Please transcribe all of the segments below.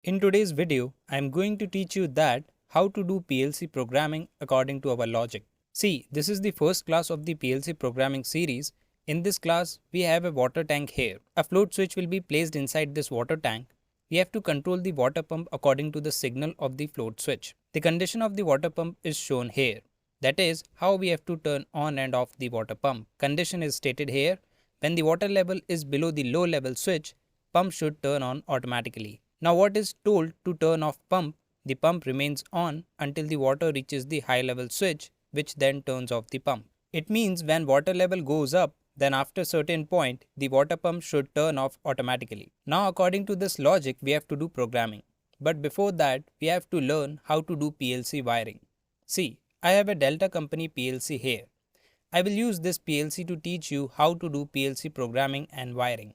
In today's video, I am going to teach you that how to do PLC programming according to our logic. See, this is the first class of the PLC programming series. In this class, we have a water tank here. A float switch will be placed inside this water tank. We have to control the water pump according to the signal of the float switch. The condition of the water pump is shown here. That is how we have to turn on and off the water pump. Condition is stated here. When the water level is below the low level switch, pump should turn on automatically. Now what is told to turn off pump? The pump remains on until the water reaches the high level switch, which then turns off the pump. It means when water level goes up, then after certain point, the water pump should turn off automatically. Now according to this logic, we have to do programming. But before that, we have to learn how to do PLC wiring. See, I have a Delta company PLC here. I will use this PLC to teach you how to do PLC programming and wiring.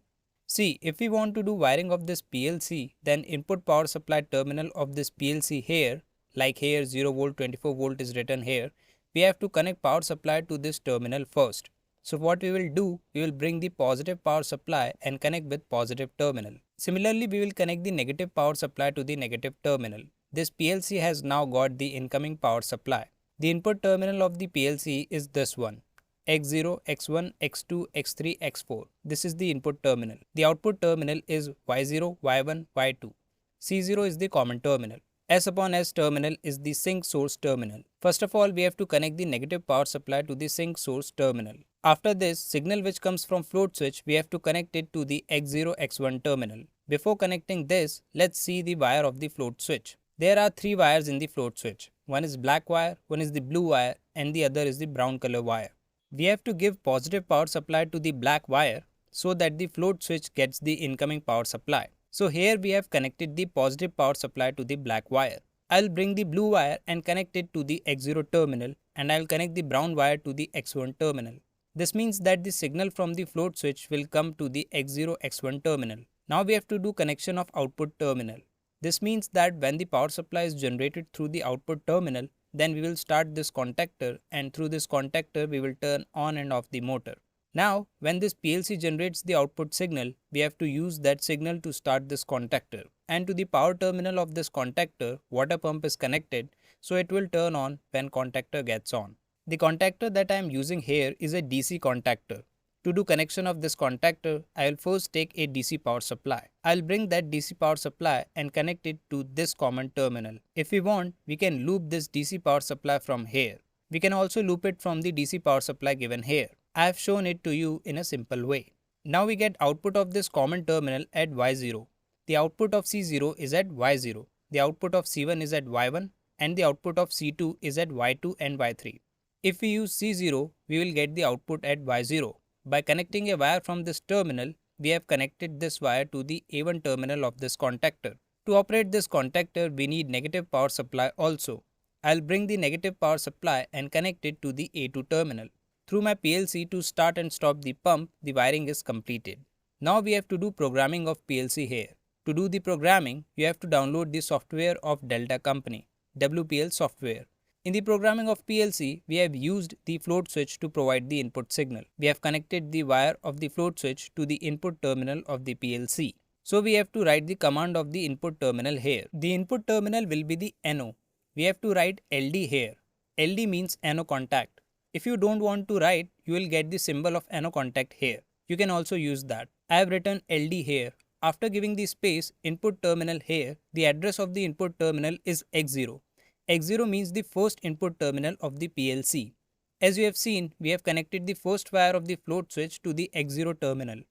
See, if we want to do wiring of this PLC, then input power supply terminal of this PLC here, like here 0 volt 24 volt is written here, we have to connect power supply to this terminal first. So what we will do, we will bring the positive power supply and connect with positive terminal. Similarly, we will connect the negative power supply to the negative terminal. This PLC has now got the incoming power supply. The input terminal of the PLC is this one. X0, X1, X2, X3, X4. This is the input terminal. The output terminal is Y0, Y1, Y2. C0 is the common terminal. S upon S terminal is the sink source terminal. First of all, we have to connect the negative power supply to the sink source terminal. After this, signal which comes from float switch, we have to connect it to the X0, X1 terminal. Before connecting this, let's see the wire of the float switch. There are three wires in the float switch. One is black wire, one is the blue wire, and the other is the brown color wire. We have to give positive power supply to the black wire so that the float switch gets the incoming power supply. So here we have connected the positive power supply to the black wire. I'll bring the blue wire and connect it to the X0 terminal, and I'll connect the brown wire to the X1 terminal. This means that the signal from the float switch will come to the X0 X1 terminal. Now we have to do connection of output terminal. This means that when the power supply is generated through the output terminal, then we will start this contactor, and through this contactor we will turn on and off the motor. Now when this PLC generates the output signal, we have to use that signal to start this contactor, and to the power terminal of this contactor, water pump is connected, so it will turn on when contactor gets on. The contactor that I am using here is a DC contactor. To do connection of this contactor, I will first take a DC power supply. I will bring that DC power supply and connect it to this common terminal. If we want, we can loop this DC power supply from here. We can also loop it from the DC power supply given here. I have shown it to you in a simple way. Now we get output of this common terminal at Y0. The output of C0 is at Y0. The output of C1 is at Y1, and the output of C2 is at Y2 and Y3. If we use C0, we will get the output at Y0. By connecting a wire from this terminal, we have connected this wire to the A1 terminal of this contactor. To operate this contactor, we need negative power supply also. I'll bring the negative power supply and connect it to the A2 terminal. Through my PLC to start and stop the pump, the wiring is completed. Now we have to do programming of PLC here. To do the programming, you have to download the software of Delta company, WPL software. In the programming of PLC, we have used the float switch to provide the input signal. We have connected the wire of the float switch to the input terminal of the PLC. So we have to write the command of the input terminal here. The input terminal will be the NO. We have to write LD here. LD means NO contact. If you don't want to write, you will get the symbol of NO contact here. You can also use that. I have written LD here. After giving the space input terminal here, the address of the input terminal is X0. X0 means the first input terminal of the PLC. As you have seen, we have connected the first wire of the float switch to the X0 terminal.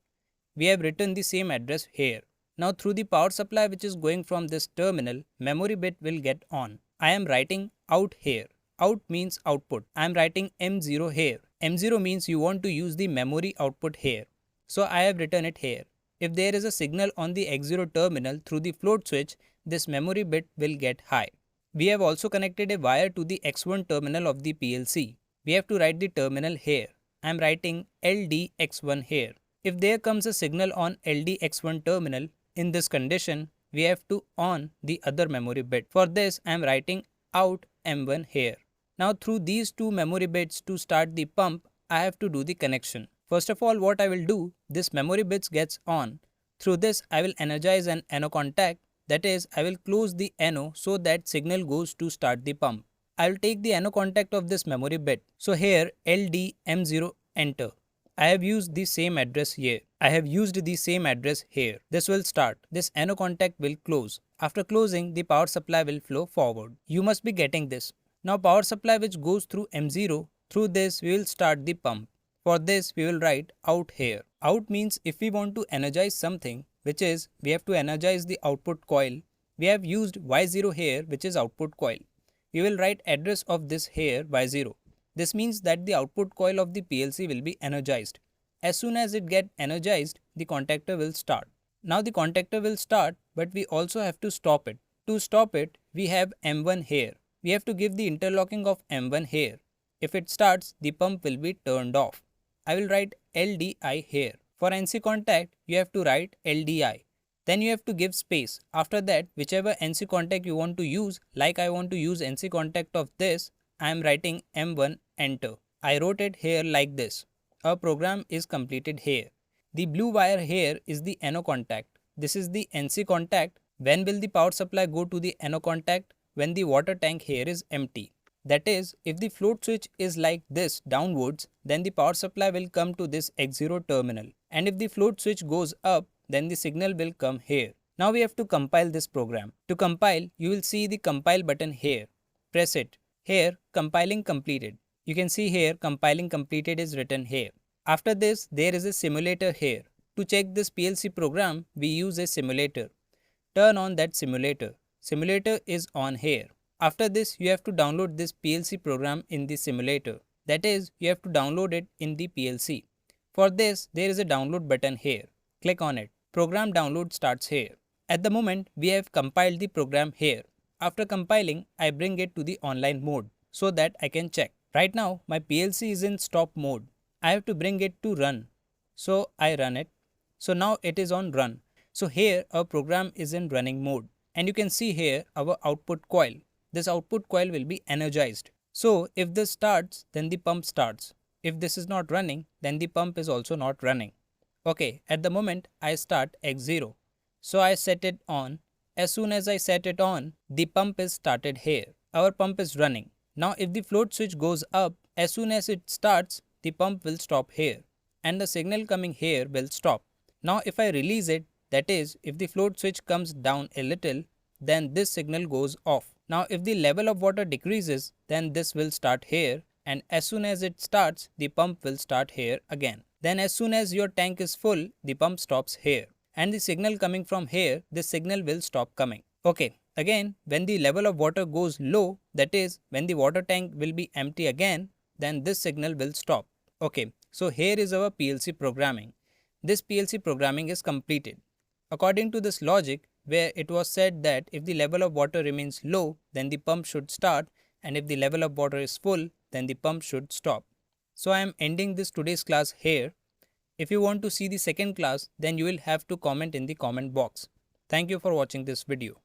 We have written the same address here. Now through the power supply which is going from this terminal, memory bit will get on. I am writing out here. Out means output. I am writing M0 here. M0 means you want to use the memory output here. So I have written it here. If there is a signal on the X0 terminal through the float switch, this memory bit will get high. We have also connected a wire to the X1 terminal of the PLC. We have to write the terminal here. I am writing LDX1 here. If there comes a signal on LDX1 terminal, in this condition, we have to on the other memory bit. For this, I am writing out M1 here. Now through these two memory bits to start the pump, I have to do the connection. First of all, what I will do, this memory bits gets on. Through this, I will energize an NO contact That is, I will close the NO so that signal goes to start the pump. I will take the NO contact of this memory bit. So here LDM0 enter. I have used the same address here. I have used the same address here. This will start. This NO contact will close. After closing, the power supply will flow forward. You must be getting this. Now power supply which goes through M0, through this we will start the pump. For this we will write out here. Out means if we want to energize something, which is we have to energize the output coil. We have used Y0 here, which is output coil. We will write address of this here Y0. This means that the output coil of the PLC will be energized. As soon as it gets energized, the contactor will start. Now the contactor will start, but we also have to stop it. To stop it, we have M1 here. We have to give the interlocking of M1 here. If it starts, the pump will be turned off. I will write LDI here. For NC contact, you have to write LDI. Then you have to give space. After that, whichever NC contact you want to use, like I want to use NC contact of this, I am writing M1 enter. I wrote it here like this. Our program is completed here. The blue wire here is the NO contact. This is the NC contact. When will the power supply go to the NO contact? When the water tank here is empty. That is, if the float switch is like this downwards, then the power supply will come to this X0 terminal. And if the float switch goes up, then the signal will come here. Now we have to compile this program. To compile, you will see the compile button here. Press it. Here, compiling completed. You can see here, compiling completed is written here. After this, there is a simulator here. To check this PLC program, we use a simulator. Turn on that simulator. Simulator is on here. After this, you have to download this PLC program in the simulator. That is, you have to download it in the PLC. For this, there is a download button here. Click on it. Program download starts here. At the moment, we have compiled the program here. After compiling, I bring it to the online mode so that I can check. Right now, my PLC is in stop mode. I have to bring it to run. So I run it. So now it is on run. So here our program is in running mode. And you can see here our output coil. This output coil will be energized. So if this starts, then the pump starts. If this is not running, then the pump is also not running. Okay, at the moment I start X0. So I set it on. As soon as I set it on, the pump is started here. Our pump is running. Now if the float switch goes up, as soon as it starts, the pump will stop here. And the signal coming here will stop. Now if I release it, that is, if the float switch comes down a little, then this signal goes off. Now if the level of water decreases, then this will start here. And as soon as it starts, the pump will start here again. Then as soon as your tank is full, the pump stops here. And the signal coming from here, this signal will stop coming. Okay, again, when the level of water goes low, that is, when the water tank will be empty again, then this signal will stop. Okay, so here is our PLC programming. This PLC programming is completed. According to this logic, where it was said that if the level of water remains low, then the pump should start, and if the level of water is full, then the pump should stop. So I am ending this today's class here. If you want to see the second class, then you will have to comment in the comment box. Thank you for watching this video.